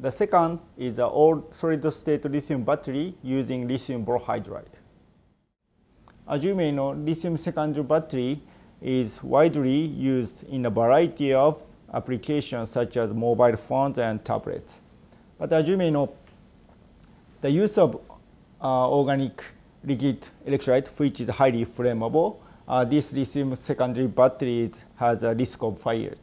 The second is the all solid-state lithium battery using lithium borohydride. As you may know, lithium secondary battery is widely used in a variety of applications such as mobile phones and tablets. But as you may know, the use of organic liquid electrolyte, which is highly flammable, this lithium secondary battery has a risk of fire.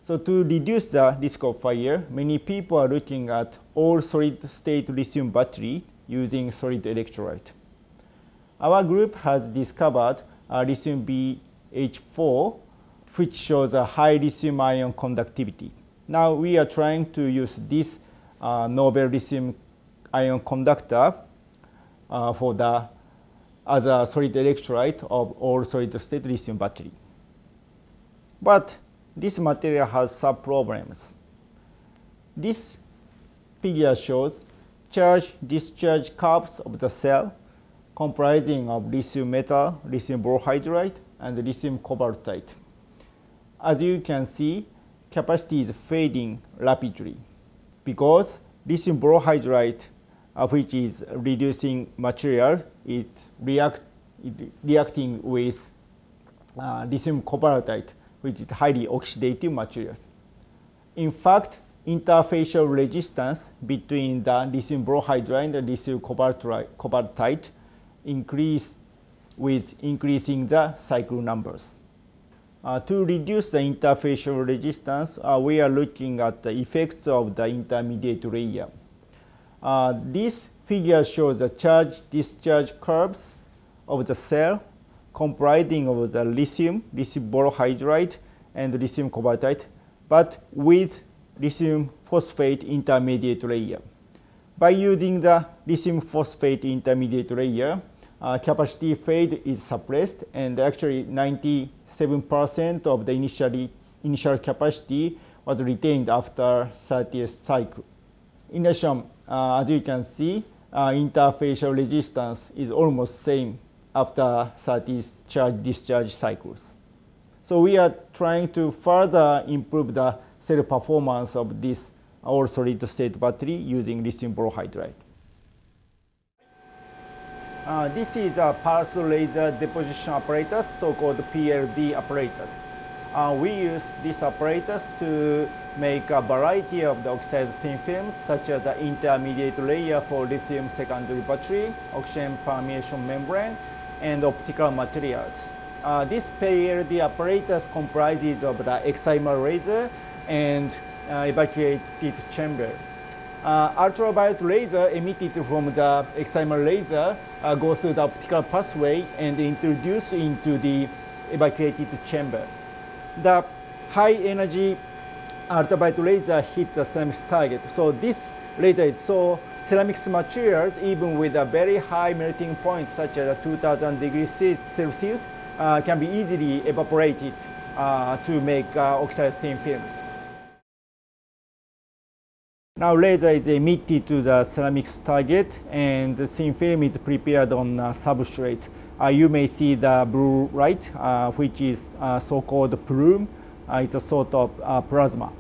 So to reduce the risk of fire, many people are looking at all solid-state lithium battery using solid electrolyte. Our group has discovered lithium BH4, which shows a high lithium-ion conductivity. Now we are trying to use this novel lithium-ion conductor as a solid electrolyte of all solid-state lithium battery. But this material has some problems. This figure shows charge-discharge curves of the cell comprising of lithium metal, lithium borohydride, and lithium cobaltite. As you can see, capacity is fading rapidly because lithium borohydride, which is reducing material, is reacting with lithium cobaltite, which is highly oxidative materials. In fact, interfacial resistance between the lithium borohydride and lithium cobaltite increase with increasing the cycle numbers. To reduce the interfacial resistance, we are looking at the effects of the intermediate layer. This figure shows the charge-discharge curves of the cell comprising of the lithium borohydride, and lithium cobaltite, but with lithium phosphate intermediate layer. By using the lithium phosphate intermediate layer, capacity fade is suppressed, and actually 97% of the initial capacity was retained after 30th cycle. In addition, as you can see, interfacial resistance is almost same after 30 charge-discharge cycles. So we are trying to further improve the cell performance of this all solid-state battery using lithium borohydride. This is a pulse laser deposition apparatus, so-called PLD apparatus. We use this apparatus to make a variety of the oxide thin films, such as the intermediate layer for lithium secondary battery, oxygen permeation membrane, and optical materials. This PLD apparatus comprises of the excimer laser and evacuated chamber. Ultraviolet laser emitted from the excimer laser goes through the optical pathway and introduced into the evacuated chamber. The high energy ultraviolet laser hits the ceramics target. So this laser is so ceramics materials, even with a very high melting point such as 2000 degrees Celsius, can be easily evaporated to make oxide thin films. Now laser is emitted to the ceramics target, and the thin film is prepared on substrate. You may see the blue light, which is so-called plume. It's a sort of plasma.